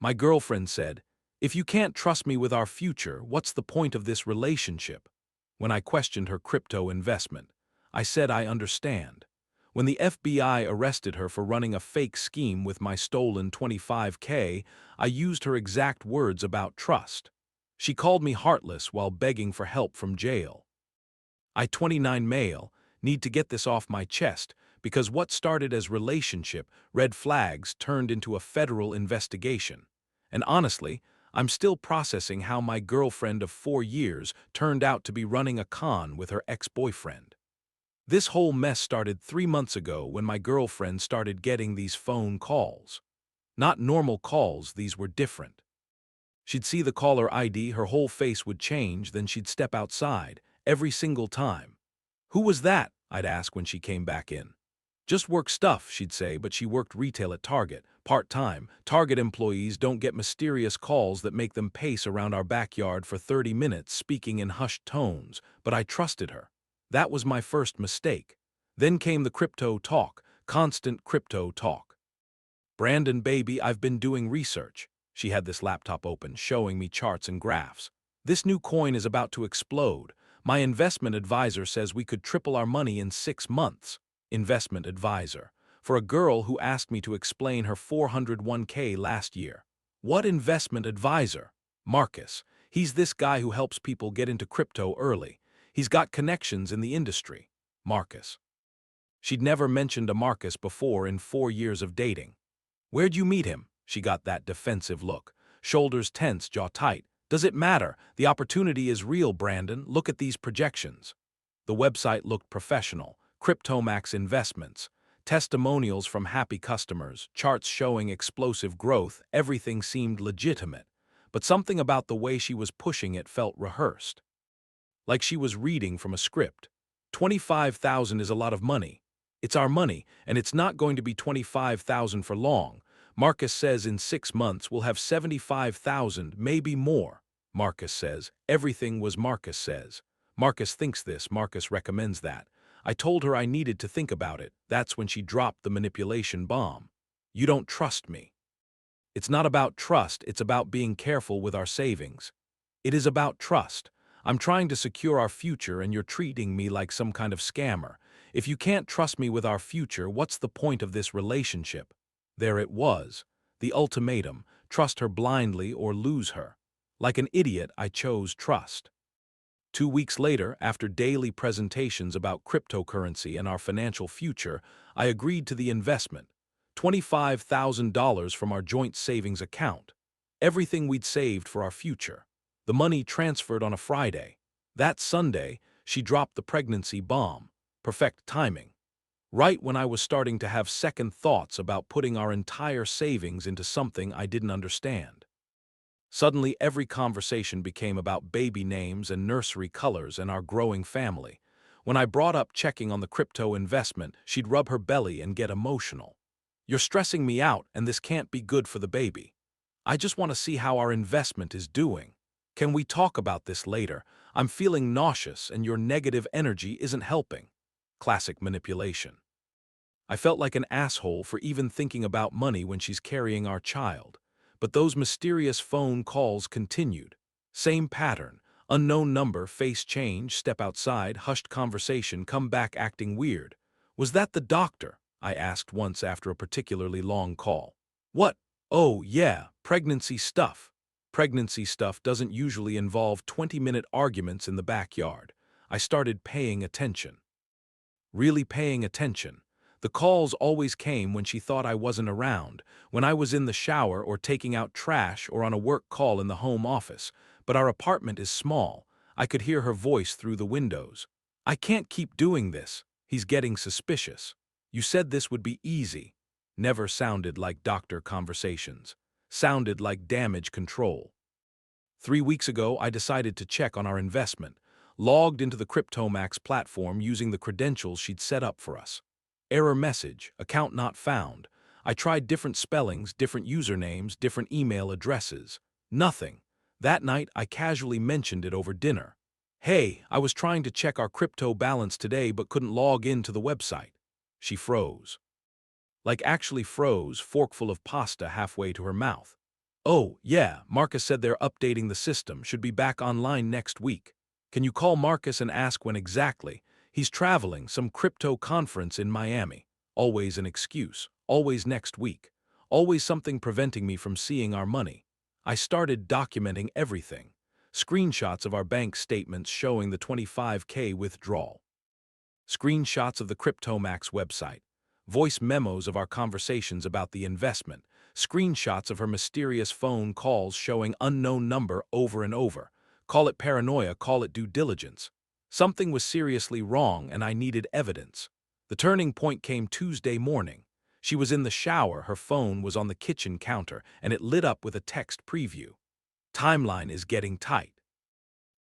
My girlfriend said, "If you can't trust me with our future, what's the point of this relationship?" When I questioned her crypto investment, I said I understand. When the FBI arrested her for running a fake scheme with my stolen 25K, I used her exact words about trust. She called me heartless while begging for help from jail. I, 29 male, need to get this off my chest because what started as relationship red flags turned into a federal investigation. And honestly, I'm still processing how my girlfriend of 4 years turned out to be running a con with her ex-boyfriend. This whole mess started 3 months ago when my girlfriend started getting these phone calls. Not normal calls, these were different. She'd see the caller ID, her whole face would change, then she'd step outside, every single time. "Who was that?" I'd ask when she came back in. "Just work stuff," she'd say, but she worked retail at Target, part-time. Target employees don't get mysterious calls that make them pace around our backyard for 30 minutes speaking in hushed tones, but I trusted her. That was my first mistake. Then came the crypto talk, constant crypto talk. "Brandon, baby, I've been doing research." She had this laptop open, showing me charts and graphs. "This new coin is about to explode. My investment advisor says we could triple our money in 6 months. Investment advisor. For a girl who asked me to explain her 401k last year. What investment advisor? Marcus. He's this guy who helps people get into crypto early. He's got connections in the industry. Marcus. She'd never mentioned a Marcus before in 4 years of dating. "Where'd you meet him?" She got that defensive look. Shoulders tense, jaw tight. "Does it matter? The opportunity is real, Brandon. Look at these projections." The website looked professional. Cryptomax Investments. Testimonials from happy customers, charts showing explosive growth, everything seemed legitimate. But something about the way she was pushing it felt rehearsed. Like she was reading from a script. 25,000 is a lot of money. It's our money, and it's not going to be 25,000 for long. Marcus says in 6 months we'll have 75,000, maybe more. Marcus says. Everything was Marcus says. Marcus thinks this, Marcus recommends that. I told her I needed to think about it. That's when she dropped the manipulation bomb. "You don't trust me." It's not about trust, it's about being careful with our savings. It is about trust. I'm trying to secure our future and you're treating me like some kind of scammer. If you can't trust me with our future, what's the point of this relationship? There it was. The ultimatum. Trust her blindly or lose her. Like an idiot, I chose trust. 2 weeks later, after daily presentations about cryptocurrency and our financial future, I agreed to the investment. $25,000 from our joint savings account. Everything we'd saved for our future. The money transferred on a Friday. That Sunday, she dropped the pregnancy bomb. Perfect timing. Right when I was starting to have second thoughts about putting our entire savings into something I didn't understand. Suddenly, every conversation became about baby names and nursery colors and our growing family. When I brought up checking on the crypto investment, she'd rub her belly and get emotional. "You're stressing me out, and this can't be good for the baby. I just want to see how our investment is doing. Can we talk about this later? I'm feeling nauseous, and your negative energy isn't helping." Classic manipulation. I felt like an asshole for even thinking about money when she's carrying our child. But those mysterious phone calls continued. Same pattern. Unknown number, face change, step outside, hushed conversation, come back acting weird. "Was that the doctor?" I asked once after a particularly long call. "What? Oh, yeah, pregnancy stuff." Pregnancy stuff doesn't usually involve 20-minute arguments in the backyard. I started paying attention. Really paying attention. The calls always came when she thought I wasn't around, when I was in the shower or taking out trash or on a work call in the home office. But our apartment is small. I could hear her voice through the windows. "I can't keep doing this. He's getting suspicious. You said this would be easy." Never sounded like doctor conversations. Sounded like damage control. 3 weeks ago, I decided to check on our investment. Logged into the Cryptomax platform using the credentials she'd set up for us. Error message, account not found. I tried different spellings, different usernames, different email addresses. Nothing. That night, I casually mentioned it over dinner. "Hey, I was trying to check our crypto balance today but couldn't log in to the website." She froze. Like actually froze, forkful of pasta halfway to her mouth. Oh, yeah, Marcus said they're updating the system, should be back online next week. Can you call Marcus and ask when exactly? He's traveling, some crypto conference in Miami. Always an excuse, always next week. Always something preventing me from seeing our money. I started documenting everything. Screenshots of our bank statements showing the 25K withdrawal. Screenshots of the CryptoMax website. Voice memos of our conversations about the investment. Screenshots of her mysterious phone calls showing unknown number over and over. Call it paranoia, call it due diligence. Something was seriously wrong and I needed evidence. The turning point came Tuesday morning. She was in the shower, her phone was on the kitchen counter, and it lit up with a text preview. Timeline is getting tight.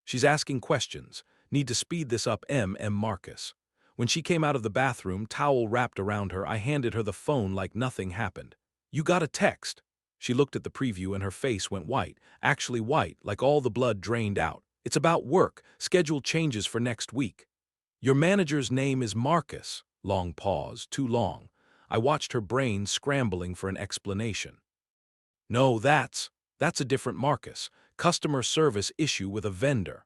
She's asking questions. Need to speed this up, M. Marcus. When she came out of the bathroom, towel wrapped around her, I handed her the phone like nothing happened. You got a text. She looked at the preview and her face went white, actually white, like all the blood drained out. It's about work, scheduled changes for next week. Your manager's name is Marcus. Long pause, too long. I watched her brain scrambling for an explanation. No, that's a different Marcus. Customer service issue with a vendor.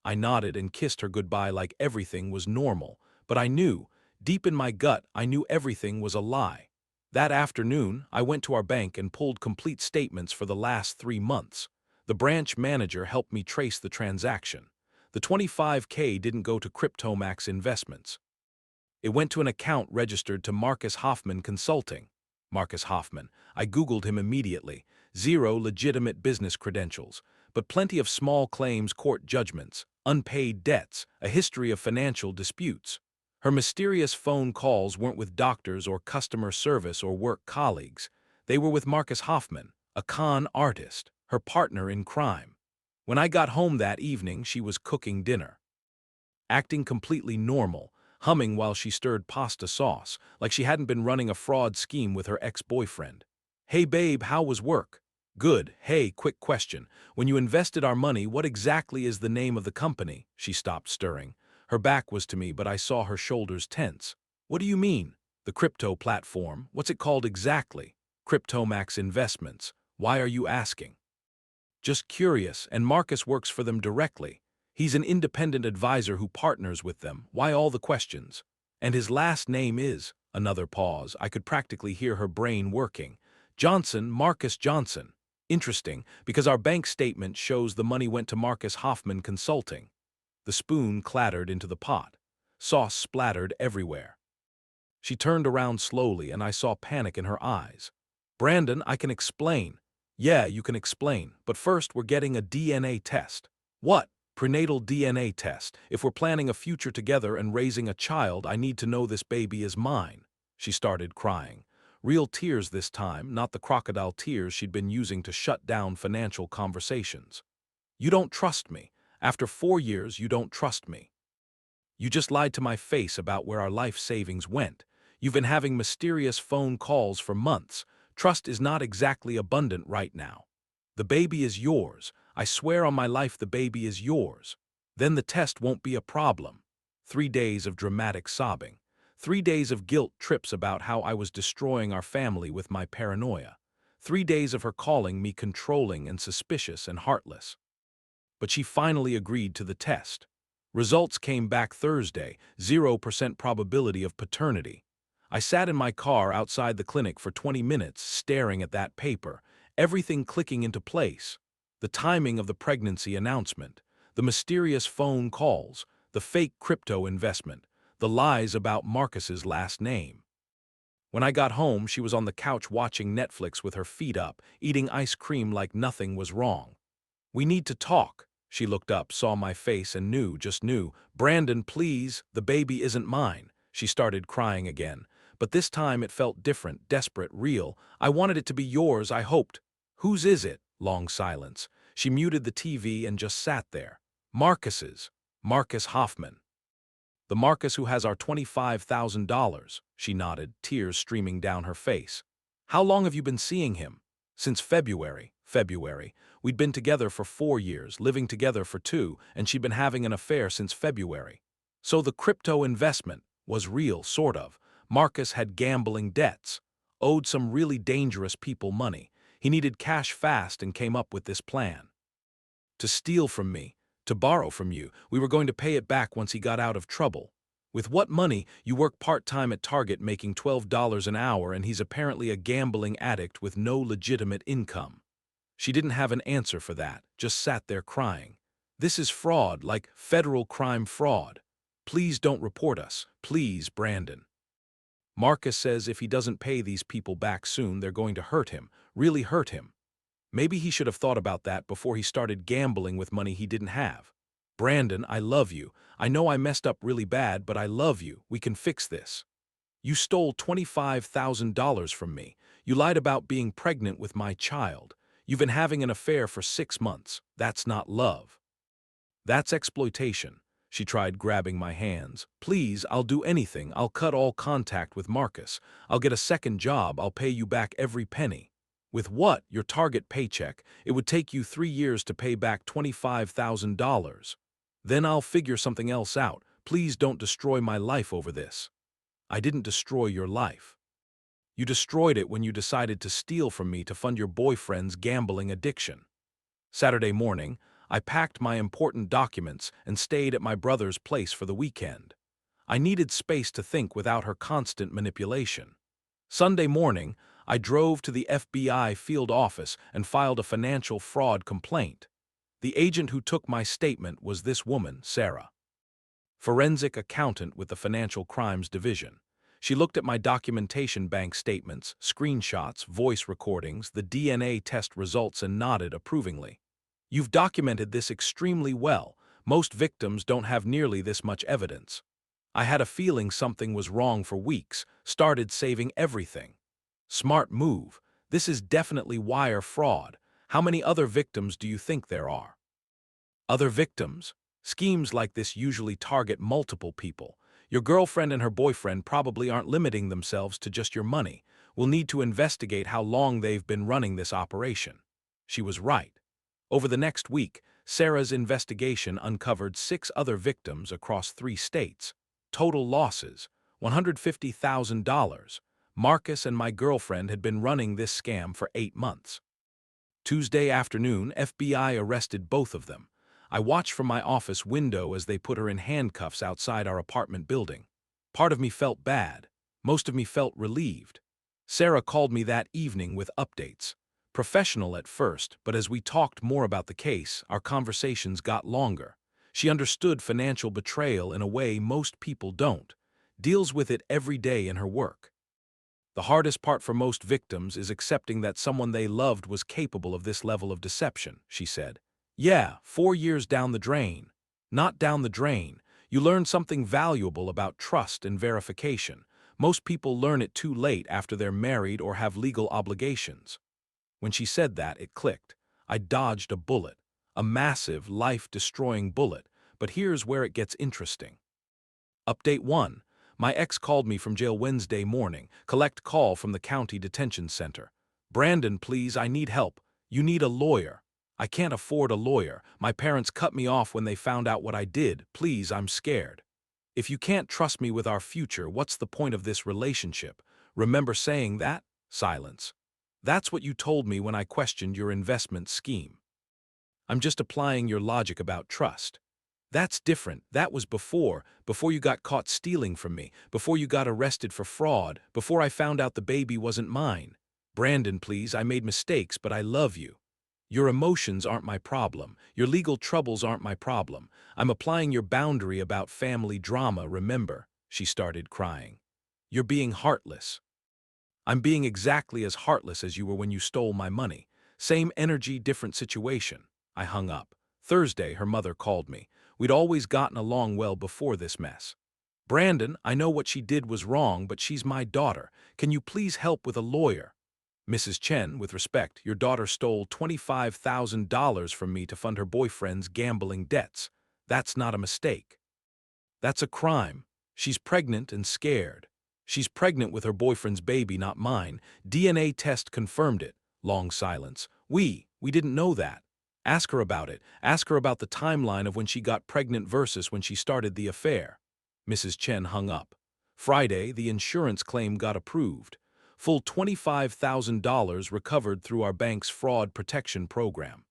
I nodded and kissed her goodbye like everything was normal, but I knew, deep in my gut, I knew everything was a lie. That afternoon, I went to our bank and pulled complete statements for the last 3 months. The branch manager helped me trace the transaction. The 25K didn't go to CryptoMax Investments. It went to an account registered to Marcus Hoffman Consulting. Marcus Hoffman. I Googled him immediately. 0 legitimate business credentials, but plenty of small claims court judgments, unpaid debts, a history of financial disputes. Her mysterious phone calls weren't with doctors or customer service or work colleagues. They were with Marcus Hoffman, a con artist, her partner in crime. When I got home that evening, she was cooking dinner. Acting completely normal, humming while she stirred pasta sauce, like she hadn't been running a fraud scheme with her ex-boyfriend. Hey babe, how was work? Good. Hey, quick question. When you invested our money, what exactly is the name of the company? She stopped stirring. Her back was to me, but I saw her shoulders tense. What do you mean? The crypto platform. What's it called exactly? CryptoMax Investments. Why are you asking? Just curious, and Marcus works for them directly. He's an independent advisor who partners with them. Why all the questions? And his last name is, another pause, I could practically hear her brain working. Johnson, Marcus Johnson. Interesting, because our bank statement shows the money went to Marcus Hoffman Consulting. The spoon clattered into the pot. Sauce splattered everywhere. She turned around slowly and I saw panic in her eyes. Brandon, I can explain. Yeah, you can explain, but first we're getting a DNA test. What? Prenatal DNA test. If we're planning a future together and raising a child, I need to know this baby is mine. She started crying. Real tears this time, not the crocodile tears she'd been using to shut down financial conversations. You don't trust me. After 4 years, you don't trust me. You just lied to my face about where our life savings went. You've been having mysterious phone calls for months. Trust is not exactly abundant right now. The baby is yours. I swear on my life the baby is yours. Then the test won't be a problem. 3 days of dramatic sobbing. 3 days of guilt trips about how I was destroying our family with my paranoia. 3 days of her calling me controlling and suspicious and heartless. But she finally agreed to the test. Results came back Thursday, 0% probability of paternity. I sat in my car outside the clinic for 20 minutes staring at that paper, everything clicking into place. The timing of the pregnancy announcement, the mysterious phone calls, the fake crypto investment, the lies about Marcus's last name. When I got home, she was on the couch watching Netflix with her feet up, eating ice cream like nothing was wrong. We need to talk. She looked up, saw my face, and just knew. Brandon, please, the baby isn't mine. She started crying again. But this time it felt different, desperate, real. I wanted it to be yours, I hoped. Whose is it? Long silence. She muted the TV and just sat there. Marcus's. Marcus Hoffman. The Marcus who has our $25,000. She nodded, tears streaming down her face. How long have you been seeing him? Since February. We'd been together for 4 years, living together for 2, and she'd been having an affair since February. So the crypto investment was real, sort of. Marcus had gambling debts, owed some really dangerous people money. He needed cash fast and came up with this plan. To steal from me, to borrow from you, we were going to pay it back once he got out of trouble. With what money? You work part-time at Target making $12 an hour and he's apparently a gambling addict with no legitimate income. She didn't have an answer for that, just sat there crying. This is fraud, like federal crime fraud. Please don't report us. Please, Brandon. Marcus says if he doesn't pay these people back soon, they're going to hurt him, really hurt him. Maybe he should have thought about that before he started gambling with money he didn't have. Brandon, I love you. I know I messed up really bad, but I love you. We can fix this. You stole $25,000 from me. You lied about being pregnant with my child. You've been having an affair for 6 months. That's not love. That's exploitation. She tried grabbing my hands. Please, I'll do anything. I'll cut all contact with Marcus. I'll get a second job. I'll pay you back every penny. With what? Your Target paycheck. It would take you 3 years to pay back $25,000. Then I'll figure something else out. Please don't destroy my life over this. I didn't destroy your life. You destroyed it when you decided to steal from me to fund your boyfriend's gambling addiction. Saturday morning, I packed my important documents and stayed at my brother's place for the weekend. I needed space to think without her constant manipulation. Sunday morning, I drove to the FBI field office and filed a financial fraud complaint. The agent who took my statement was this woman, Sarah. Forensic accountant with the Financial Crimes Division. She looked at my documentation, bank statements, screenshots, voice recordings, the DNA test results and nodded approvingly. You've documented this extremely well. Most victims don't have nearly this much evidence. I had a feeling something was wrong for weeks, started saving everything. Smart move. This is definitely wire fraud. How many other victims do you think there are? Other victims? Schemes like this usually target multiple people. Your girlfriend and her boyfriend probably aren't limiting themselves to just your money. We'll need to investigate how long they've been running this operation. She was right. Over the next week, Sarah's investigation uncovered 6 other victims across 3 states. Total losses, $150,000. Marcus and my girlfriend had been running this scam for 8 months. Tuesday afternoon, FBI arrested both of them. I watched from my office window as they put her in handcuffs outside our apartment building. Part of me felt bad. Most of me felt relieved. Sarah called me that evening with updates. Professional at first, but as we talked more about the case, our conversations got longer. She understood financial betrayal in a way most people don't. Deals with it every day in her work. The hardest part for most victims is accepting that someone they loved was capable of this level of deception, she said. Yeah, 4 years down the drain. Not down the drain. You learn something valuable about trust and verification. Most people learn it too late after they're married or have legal obligations. When she said that, it clicked. I dodged a bullet. A massive, life-destroying bullet. But here's where it gets interesting. Update 1. My ex called me from jail Wednesday morning. Collect call from the county detention center. Brandon, please, I need help. You need a lawyer. I can't afford a lawyer. My parents cut me off when they found out what I did. Please, I'm scared. If you can't trust me with our future, what's the point of this relationship? Remember saying that? Silence. That's what you told me when I questioned your investment scheme. I'm just applying your logic about trust. That's different. That was before you got caught stealing from me, before you got arrested for fraud, before I found out the baby wasn't mine. Brandon, please, I made mistakes, but I love you. Your emotions aren't my problem. Your legal troubles aren't my problem. I'm applying your boundary about family drama, remember? She started crying. You're being heartless. I'm being exactly as heartless as you were when you stole my money. Same energy, different situation. I hung up. Thursday, her mother called me. We'd always gotten along well before this mess. Brandon, I know what she did was wrong, but she's my daughter. Can you please help with a lawyer? Mrs. Chen, with respect, your daughter stole $25,000 from me to fund her boyfriend's gambling debts. That's not a mistake. That's a crime. She's pregnant and scared. She's pregnant with her boyfriend's baby, not mine. DNA test confirmed it. Long silence. We didn't know that. Ask her about it. Ask her about the timeline of when she got pregnant versus when she started the affair. Mrs. Chen hung up. Friday, the insurance claim got approved. full $25,000 recovered through our bank's fraud protection program.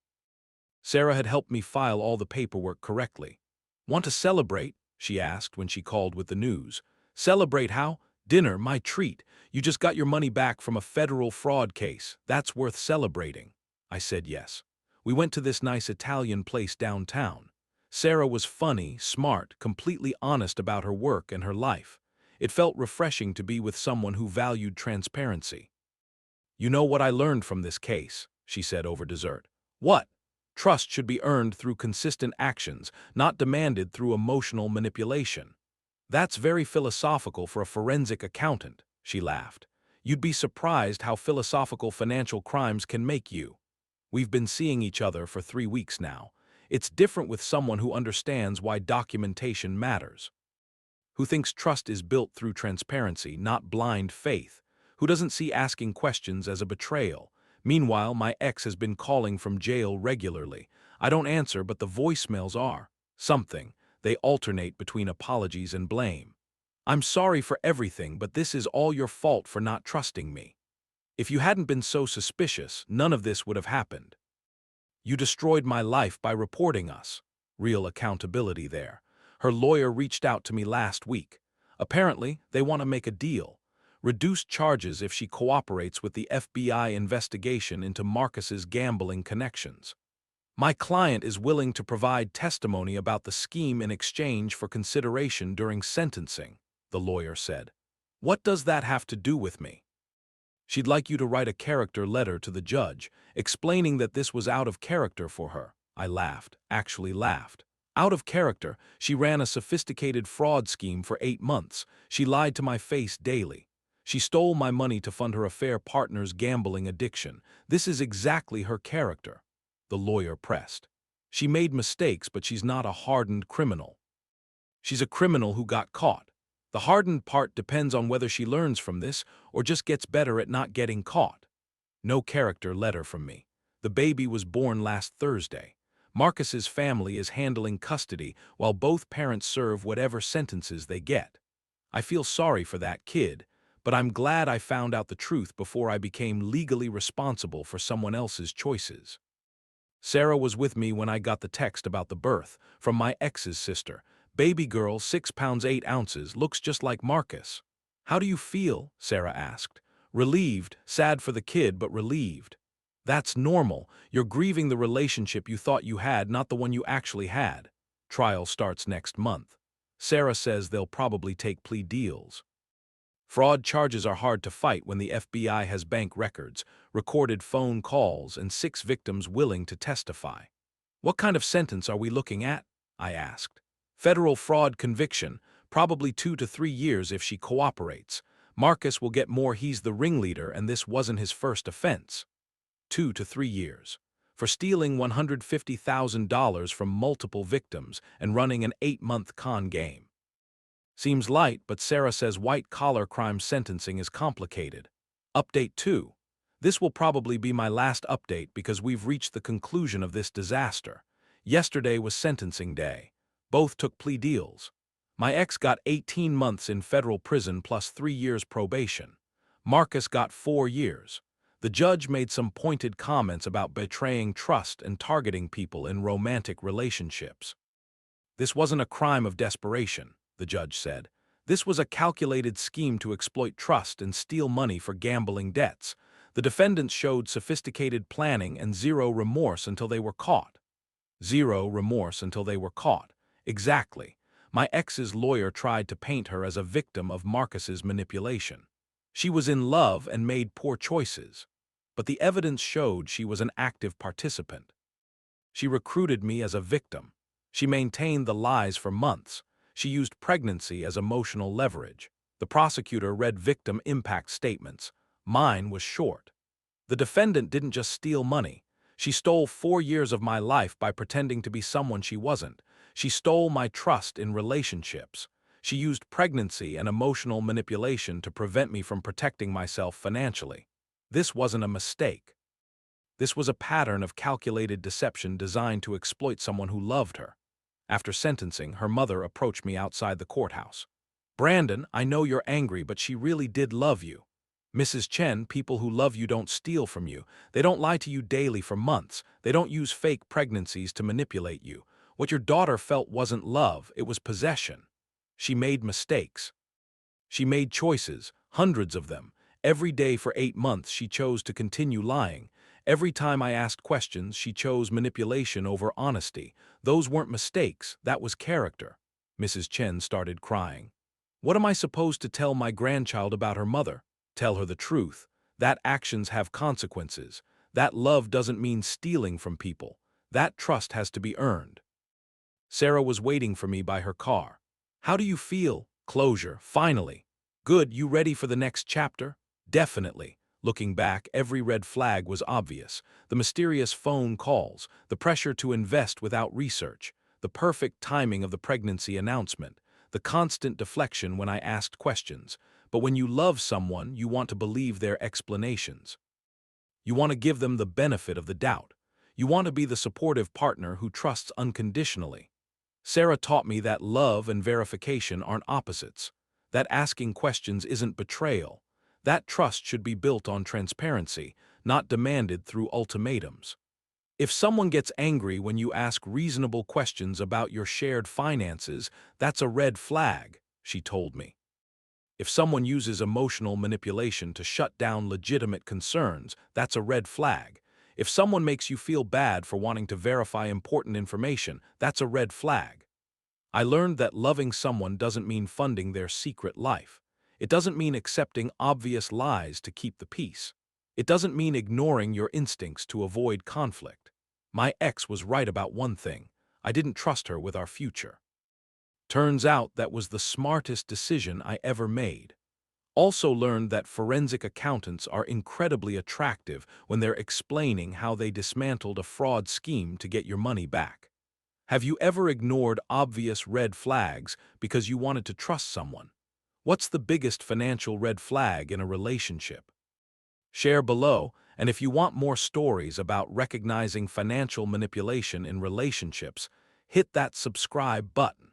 Sarah had helped me file all the paperwork correctly. "Want to celebrate?" she asked when she called with the news. "Celebrate how? Dinner, my treat. You just got your money back from a federal fraud case. That's worth celebrating." I said yes. We went to this nice Italian place downtown. Sarah was funny, smart, completely honest about her work and her life. It felt refreshing to be with someone who valued transparency. "You know what I learned from this case," she said over dessert. "What? Trust should be earned through consistent actions, not demanded through emotional manipulation." "That's very philosophical for a forensic accountant," she laughed. "You'd be surprised how philosophical financial crimes can make you." We've been seeing each other for 3 weeks now. It's different with someone who understands why documentation matters, who thinks trust is built through transparency, not blind faith, who doesn't see asking questions as a betrayal. Meanwhile, my ex has been calling from jail regularly. I don't answer, but the voicemails are something. They alternate between apologies and blame. "I'm sorry for everything, but this is all your fault for not trusting me. If you hadn't been so suspicious, none of this would have happened. You destroyed my life by reporting us." Real accountability there. Her lawyer reached out to me last week. Apparently, they want to make a deal. Reduced charges if she cooperates with the FBI investigation into Marcus's gambling connections. "My client is willing to provide testimony about the scheme in exchange for consideration during sentencing," the lawyer said. "What does that have to do with me?" "She'd like you to write a character letter to the judge, explaining that this was out of character for her." I laughed, actually laughed. "Out of character? She ran a sophisticated fraud scheme for 8 months. She lied to my face daily. She stole my money to fund her affair partner's gambling addiction. This is exactly her character," the lawyer pressed. "She made mistakes, but she's not a hardened criminal. She's a criminal who got caught. The hardened part depends on whether she learns from this or just gets better at not getting caught." No character letter from me. The baby was born last Thursday. Marcus's family is handling custody while both parents serve whatever sentences they get. I feel sorry for that kid, but I'm glad I found out the truth before I became legally responsible for someone else's choices. Sarah was with me when I got the text about the birth, from my ex's sister. "Baby girl, 6 pounds 8 ounces, looks just like Marcus." "How do you feel?" Sarah asked. "Relieved, sad for the kid, but relieved." "That's normal. You're grieving the relationship you thought you had, not the one you actually had." Trial starts next month. Sarah says they'll probably take plea deals. Fraud charges are hard to fight when the FBI has bank records, recorded phone calls, and 6 victims willing to testify. "What kind of sentence are we looking at?" I asked. "Federal fraud conviction, probably 2 to 3 years if she cooperates. Marcus will get more, he's the ringleader and this wasn't his first offense." 2 to 3 years. For stealing $150,000 from multiple victims and running an 8-month con game. Seems light, but Sarah says white-collar crime sentencing is complicated. Update 2. This will probably be my last update because we've reached the conclusion of this disaster. Yesterday was sentencing day. Both took plea deals. My ex got 18 months in federal prison plus 3 years probation. Marcus got 4 years. The judge made some pointed comments about betraying trust and targeting people in romantic relationships. "This wasn't a crime of desperation," the judge said. "This was a calculated scheme to exploit trust and steal money for gambling debts. The defendants showed sophisticated planning and zero remorse until they were caught." Zero remorse until they were caught. Exactly. My ex's lawyer tried to paint her as a victim of Marcus's manipulation. She was in love and made poor choices. But the evidence showed she was an active participant. She recruited me as a victim. She maintained the lies for months. She used pregnancy as emotional leverage. The prosecutor read victim impact statements. Mine was short. The defendant didn't just steal money. She stole 4 years of my life by pretending to be someone she wasn't. She stole my trust in relationships. She used pregnancy and emotional manipulation to prevent me from protecting myself financially. This wasn't a mistake. This was a pattern of calculated deception designed to exploit someone who loved her. After sentencing, her mother approached me outside the courthouse. "Brandon, I know you're angry, but she really did love you." Mrs. Chen, people who love you don't steal from you. They don't lie to you daily for months. They don't use fake pregnancies to manipulate you. What your daughter felt wasn't love, it was possession. She made mistakes. She made choices, hundreds of them. Every day for 8 months she chose to continue lying. Every time I asked questions, she chose manipulation over honesty. Those weren't mistakes, that was character. Mrs. Chen started crying. What am I supposed to tell my grandchild about her mother? Tell her the truth. That actions have consequences. That love doesn't mean stealing from people. That trust has to be earned. Sarah was waiting for me by her car. How do you feel? Closure, finally. Good, you ready for the next chapter? Definitely. Looking back, every red flag was obvious. The mysterious phone calls, the pressure to invest without research, the perfect timing of the pregnancy announcement, the constant deflection when I asked questions. But when you love someone, you want to believe their explanations. You want to give them the benefit of the doubt. You want to be the supportive partner who trusts unconditionally. Sarah taught me that love and verification aren't opposites, that asking questions isn't betrayal, that trust should be built on transparency, not demanded through ultimatums. If someone gets angry when you ask reasonable questions about your shared finances, that's a red flag, she told me. If someone uses emotional manipulation to shut down legitimate concerns, that's a red flag. If someone makes you feel bad for wanting to verify important information, that's a red flag. I learned that loving someone doesn't mean funding their secret life. It doesn't mean accepting obvious lies to keep the peace. It doesn't mean ignoring your instincts to avoid conflict. My ex was right about one thing. I didn't trust her with our future. Turns out that was the smartest decision I ever made. Also learned that forensic accountants are incredibly attractive when they're explaining how they dismantled a fraud scheme to get your money back. Have you ever ignored obvious red flags because you wanted to trust someone? What's the biggest financial red flag in a relationship? Share below, and if you want more stories about recognizing financial manipulation in relationships, hit that subscribe button.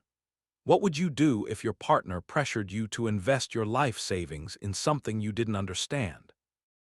What would you do if your partner pressured you to invest your life savings in something you didn't understand?